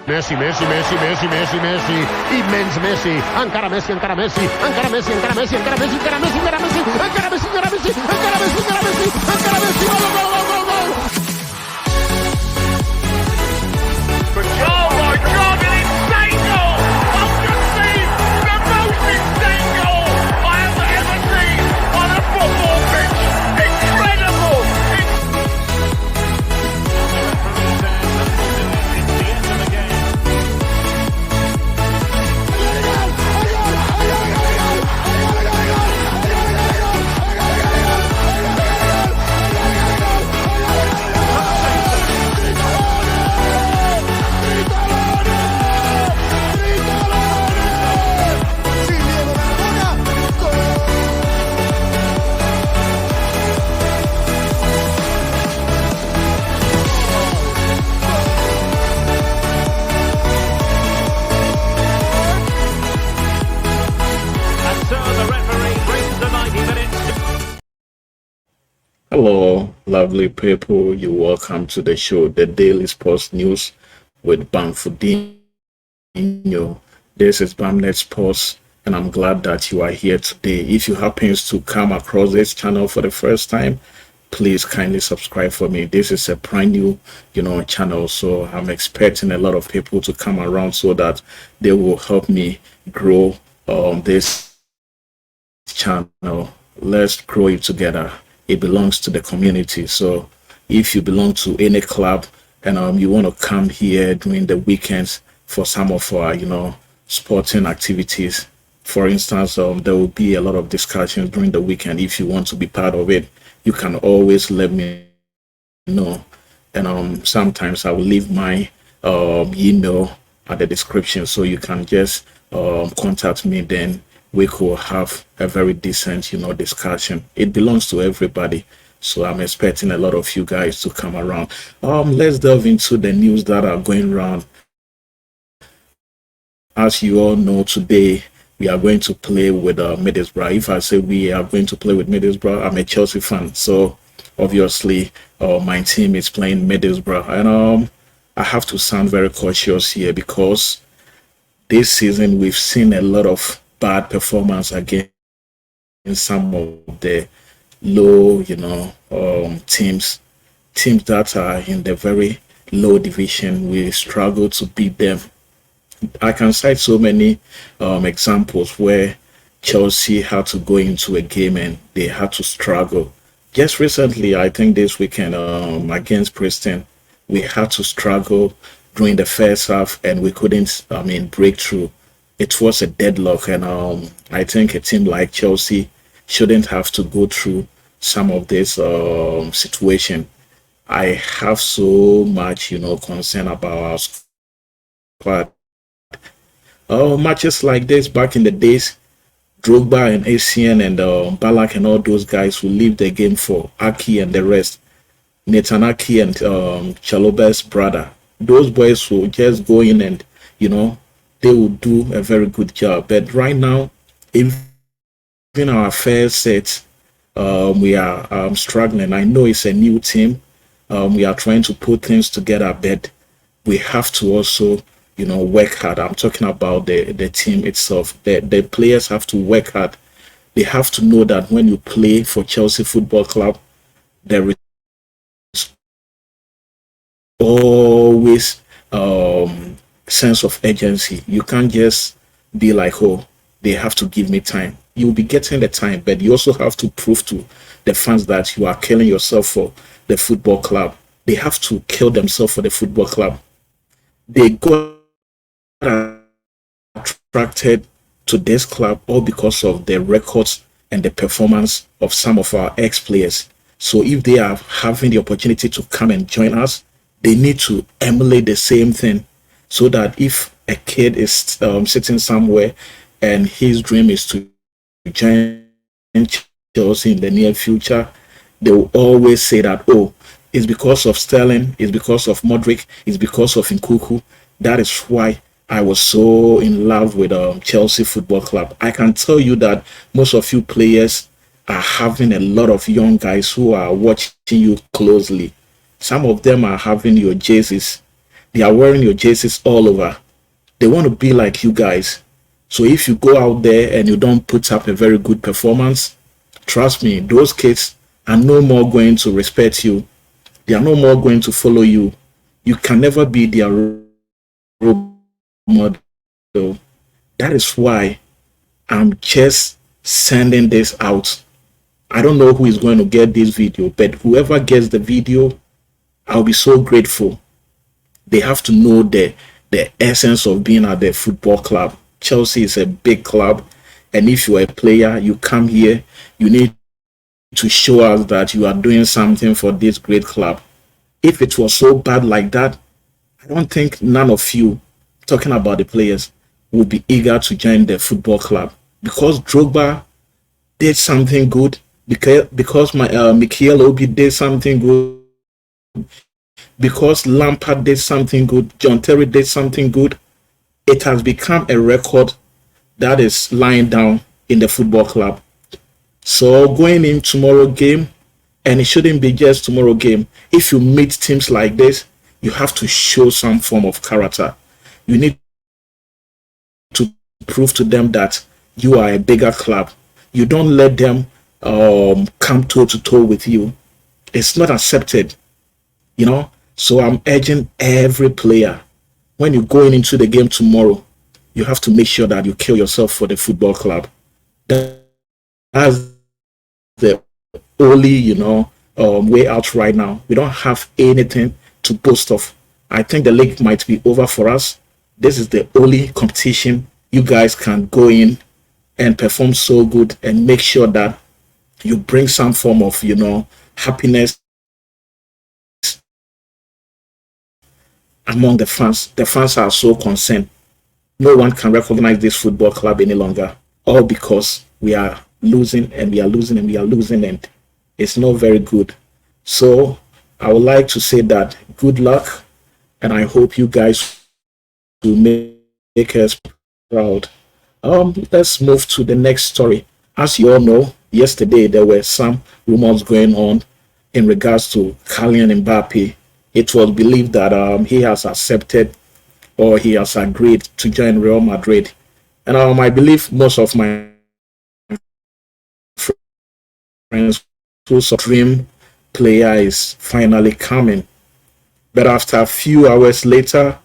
Messi, Messi, Messi, Messi, Messi, Messi, immens Messi, encara Messi, encara Messi, encara Messi, encara Messi, encara Messi, encara Messi, encara Messi, encara Messi, encara Messi, encara Messi, encara Messi, encara Messi, gol, gol, gol, gol, gol. Oh my God, an insane goal! I've just seen the most insane goal I have ever seen on a football pitch. Incredible! Hello, lovely people. You're welcome to the show, the Daily Sports News with Bamfudinho. This is Bamnet Sports, and I'm glad that you are here today. If you happen to come across this channel for the first time, please kindly subscribe for me. This is a brand new, channel, so I'm expecting a lot of people to come around so that they will help me grow this channel. Let's grow it together. It belongs to the community. So if you belong to any club and you want to come here during the weekends for some of our sporting activities, for instance, there will be a lot of discussions during the weekend. If you want to be part of it, you can always let me know, and sometimes I will leave my email at the description, so you can just contact me. Then we could have a very decent discussion. It belongs to everybody, so I'm expecting a lot of you guys to come around. Let's delve into the news that are going around. As you all know, today we are going to play with Middlesbrough. If I say we are going to play with Middlesbrough, I'm a Chelsea fan, so obviously my team is playing Middlesbrough, and I have to sound very cautious here because this season we've seen a lot of bad performance against some of the low, teams that are in the very low division. We struggle to beat them. I can cite so many examples where Chelsea had to go into a game and they had to struggle. Just recently, I think this weekend against Preston, we had to struggle during the first half and we couldn't, break through. It was a deadlock, and I think a team like Chelsea shouldn't have to go through some of this situation. I have so much, concern about our squad. Matches like this back in the days, Drogba and ACN and Balak and all those guys will leave the game for Aki and the rest. Nathan Aki and Chaloba's brother. Those boys will just go in and, they will do a very good job. But right now, even our first set, we are struggling. I know it's a new team. We are trying to put things together, but we have to also, work hard. I'm talking about the team itself. The players have to work hard. They have to know that when you play for Chelsea Football Club, there is always sense of urgency. You can't just be like, oh, they have to give me time. You'll be getting the time, but you also have to prove to the fans that you are killing yourself for the football club. They have to kill themselves for the football club. They got attracted to this club all because of the records and the performance of some of our ex-players. So if they are having the opportunity to come and join us, they need to emulate the same thing, so that if a kid is sitting somewhere and his dream is to join Chelsea in the near future, they will always say that, oh, it's because of Sterling, it's because of Modric, it's because of Nkuku. That is why I was so in love with Chelsea Football Club. I can tell you that most of you players are having a lot of young guys who are watching you closely. Some of them are having your jerseys. They are wearing your jerseys all over. They want to be like you guys. So if you go out there and you don't put up a very good performance, trust me, those kids are no more going to respect you. They are no more going to follow you. You can never be their role model. That is why I'm just sending this out. I don't know who is going to get this video, but whoever gets the video, I'll be so grateful. They have to know the essence of being at the football club. Chelsea is a big club, and if you're a player, you come here, you need to show us that you are doing something for this great club. If it was so bad like that, I don't think none of you, talking about the players, would be eager to join the football club. Because Drogba did something good, because Mikel Obi did something good, because Lampard did something good, John Terry did something good, it has become a record that is lying down in the football club. So going in tomorrow game, and it shouldn't be just tomorrow game. If you meet teams like this, you have to show some form of character. You need to prove to them that you are a bigger club. You don't let them come toe to toe with you. It's not accepted, you know. So I'm urging every player, when you're going into the game tomorrow, you have to make sure that you kill yourself for the football club. That's the only, way out right now. We don't have anything to boast of. I think the league might be over for us. This is the only competition you guys can go in and perform so good and make sure that you bring some form of, happiness among the fans. The fans are so concerned. No one can recognize this football club any longer, all because we are losing and we are losing and we are losing, and it's not very good. So I would like to say that good luck, and I hope you guys will make us proud. Let's move to the next story. As you all know, yesterday there were some rumors going on in regards to Kylian Mbappe. It was believed that he has accepted or he has agreed to join Real Madrid. And I believe most of my friends whose dream player is finally coming. But after a few hours later,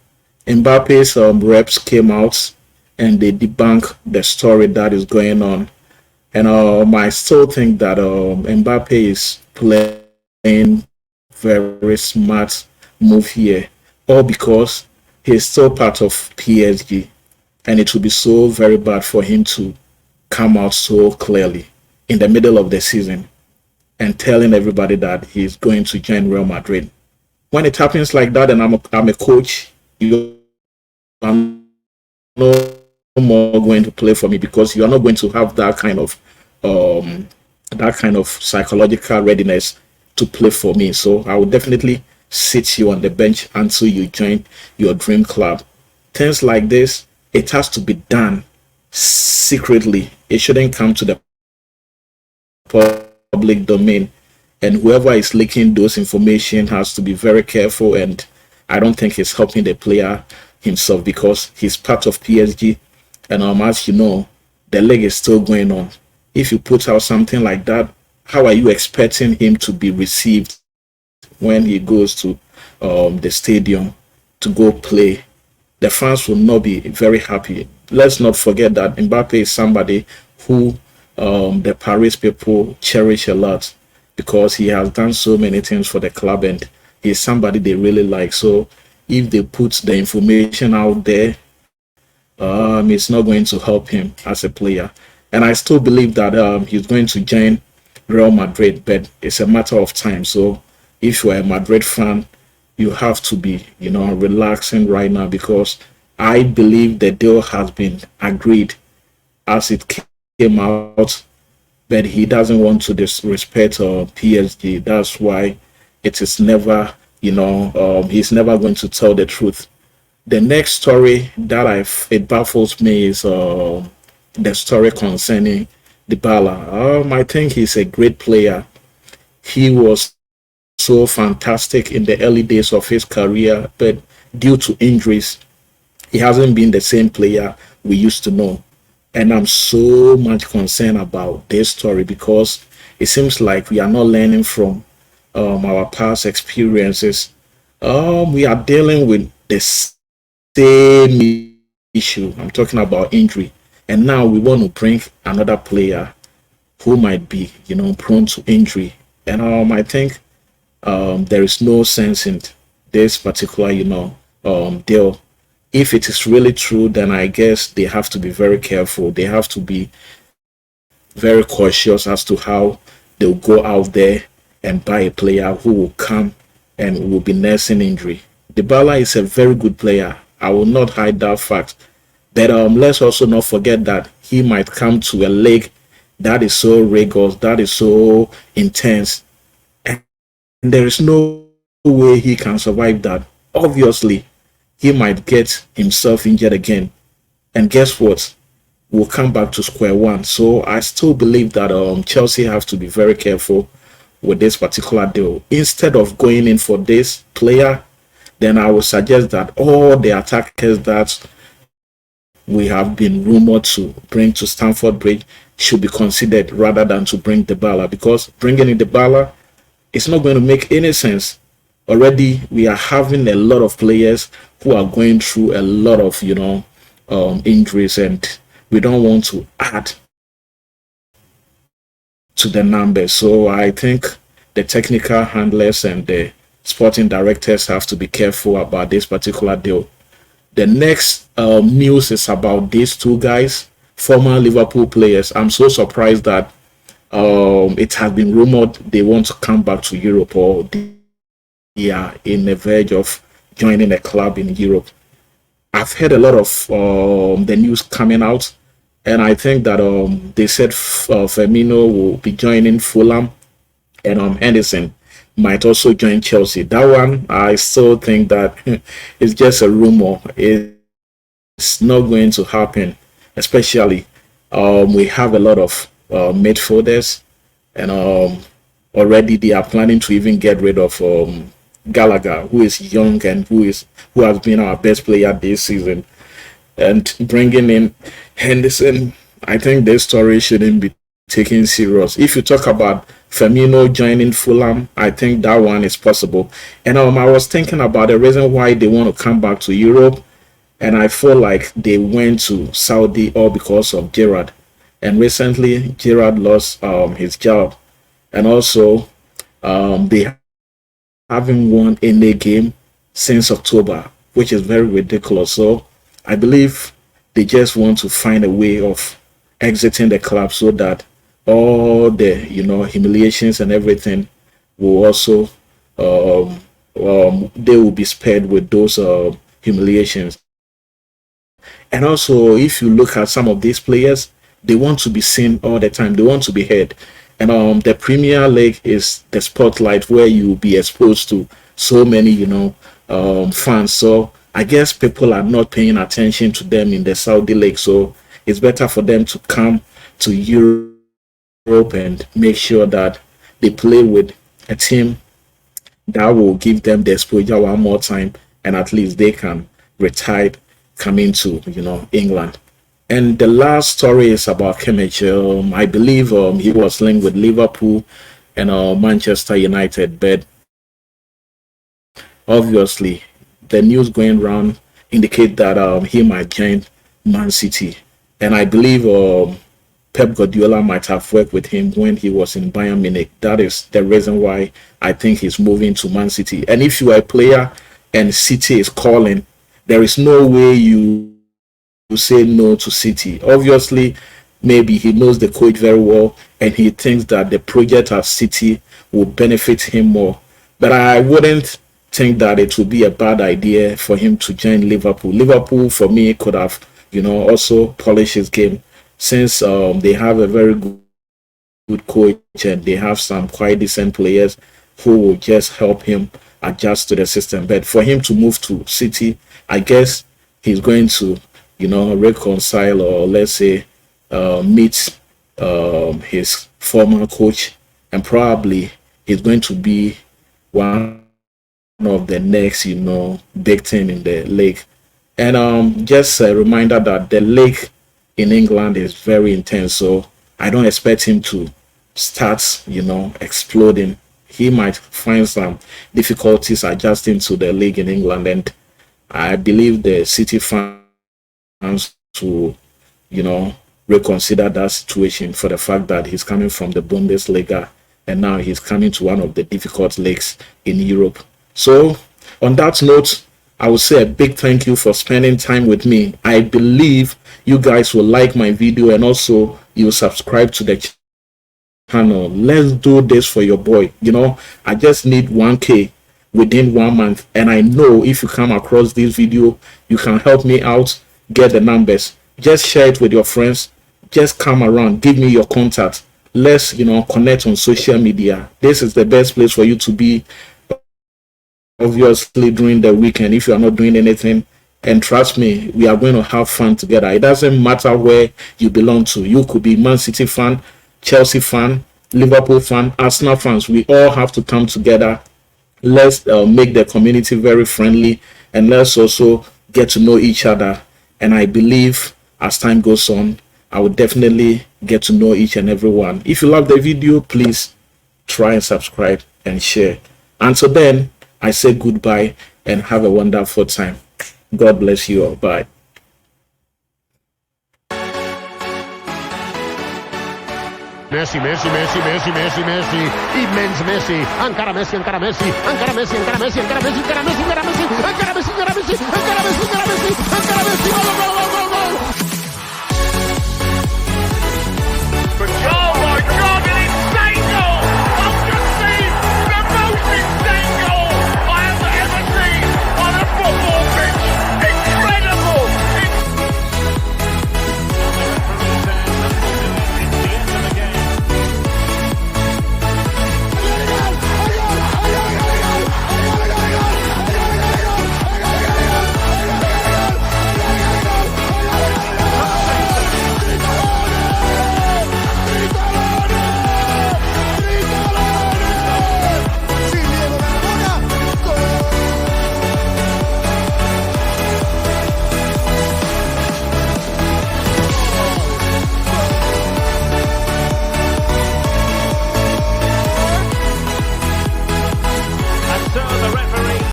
Mbappe's reps came out and they debunked the story that is going on. And I still think that Mbappe is playing very smart move here, all because he's still part of PSG, and it would be so very bad for him to come out so clearly in the middle of the season and telling everybody that he's going to join Real Madrid. When it happens like that, and I'm a coach, you are no more going to play for me, because you are not going to have that kind of psychological readiness to play for me. So I will definitely sit you on the bench until you join your dream club. Things like this, it has to be done secretly. It shouldn't come to the public domain, and whoever is leaking those information has to be very careful. And I don't think he's helping the player himself, because he's part of PSG, and as you know, the league is still going on. If you put out something like that, how are you expecting him to be received when he goes to the stadium to go play? The fans will not be very happy. Let's not forget that Mbappe is somebody who the Paris people cherish a lot, because he has done so many things for the club and he's somebody they really like. So if they put the information out there, it's not going to help him as a player. And I still believe that he's going to join Real Madrid, but it's a matter of time. So if you're a Madrid fan, you have to be, relaxing right now, because I believe the deal has been agreed as it came out, but he doesn't want to disrespect PSG. That's why it is never, he's never going to tell the truth. The next story that it baffles me is the story concerning Dybala. I think he's a great player. He was so fantastic in the early days of his career, but due to injuries, he hasn't been the same player we used to know. And I'm so much concerned about this story because it seems like we are not learning from our past experiences. We are dealing with the same issue. I'm talking about injury. And now we want to bring another player who might be, prone to injury. And I think there is no sense in this particular, deal. If it is really true, then I guess they have to be very careful. They have to be very cautious as to how they'll go out there and buy a player who will come and will be nursing injury. Dybala is a very good player. I will not hide that fact. But let's also not forget that he might come to a league that is so rigorous, that is so intense, and there is no way he can survive that. Obviously, he might get himself injured again. And guess what? We'll come back to square one. So I still believe that Chelsea have to be very careful with this particular deal. Instead of going in for this player, then I would suggest that all the attackers that we have been rumored to bring to Stamford Bridge should be considered rather than to bring Dybala, because bringing in Dybala, it's not going to make any sense. Already, we are having a lot of players who are going through a lot of, injuries, and we don't want to add to the numbers. So I think the technical handlers and the sporting directors have to be careful about this particular deal. The next news is about these two guys, former Liverpool players. I'm so surprised that it has been rumored they want to come back to Europe, or they are in the verge of joining a club in Europe. I've heard a lot of the news coming out, and I think that they said Firmino will be joining Fulham, and Henderson might also join Chelsea. That one, I still think that it's just a rumor. It's not going to happen, especially we have a lot of midfielders, and already they are planning to even get rid of Gallagher, who is young and who has been our best player this season, and bringing in Henderson. I think this story shouldn't be taken serious. If you talk about Firmino joining Fulham, I think that one is possible. And I was thinking about the reason why they want to come back to Europe, and I feel like they went to Saudi all because of Gerrard. And recently, Gerrard lost his job, and also they haven't won any game since October, which is very ridiculous. So I believe they just want to find a way of exiting the club so that all the humiliations and everything will also they will be spared with those humiliations. And also, if you look at some of these players, they want to be seen all the time. They want to be heard. And the Premier League is the spotlight where you'll be exposed to so many, fans. So I guess people are not paying attention to them in the Saudi League. So it's better for them to come to Europe and make sure that they play with a team that will give them the exposure one more time, and at least they can retire coming to England. And the last story is about Kimmich. I believe he was linked with Liverpool and Manchester United, but obviously the news going around indicate that he might join Man City. And I believe Pep Guardiola might have worked with him when he was in Bayern Munich. That is the reason why I think he's moving to Man City. And if you are a player and City is calling, there is no way you say no to City. Obviously, maybe he knows the coach very well and he thinks that the project at City will benefit him more. But I wouldn't think that it would be a bad idea for him to join Liverpool. Liverpool, for me, could have, also polished his game, since they have a very good coach and they have some quite decent players who will just help him adjust to the system. But for him to move to City, I guess he's going to, reconcile, or let's say meet his former coach, and probably he's going to be one of the next, big team in the league. And just a reminder that the league in England is very intense, so I don't expect him to start, exploding. He might find some difficulties adjusting to the league in England, and I believe the City fans to, reconsider that situation for the fact that he's coming from the Bundesliga and now he's coming to one of the difficult leagues in Europe. So, on that note, I will say a big thank you for spending time with me. I believe you guys will like my video and also you will subscribe to the channel. Let's do this for your boy. I just need 1K within 1 month, and I know if you come across this video, you can help me out get the numbers. Just share it with your friends. Just come around, give me your contact. Let's connect on social media. This is the best place for you to be, obviously, during the weekend if you are not doing anything. And trust me, we are going to have fun together. It doesn't matter where you belong to. You could be Man City fan, Chelsea fan, Liverpool fan, Arsenal fans. We all have to come together. Let's make the community very friendly, and let's also get to know each other. And I believe as time goes on, I will definitely get to know each and every one. If you love the video, please try and subscribe and share. Until then, I say goodbye and have a wonderful time. God bless you all. Bye. Messi, Messi, Messi, Messi, Messi, Messi, immens Messi, encara Messi, encara Messi, encara Messi, encara Messi, encara Messi, encara Messi, encara Messi.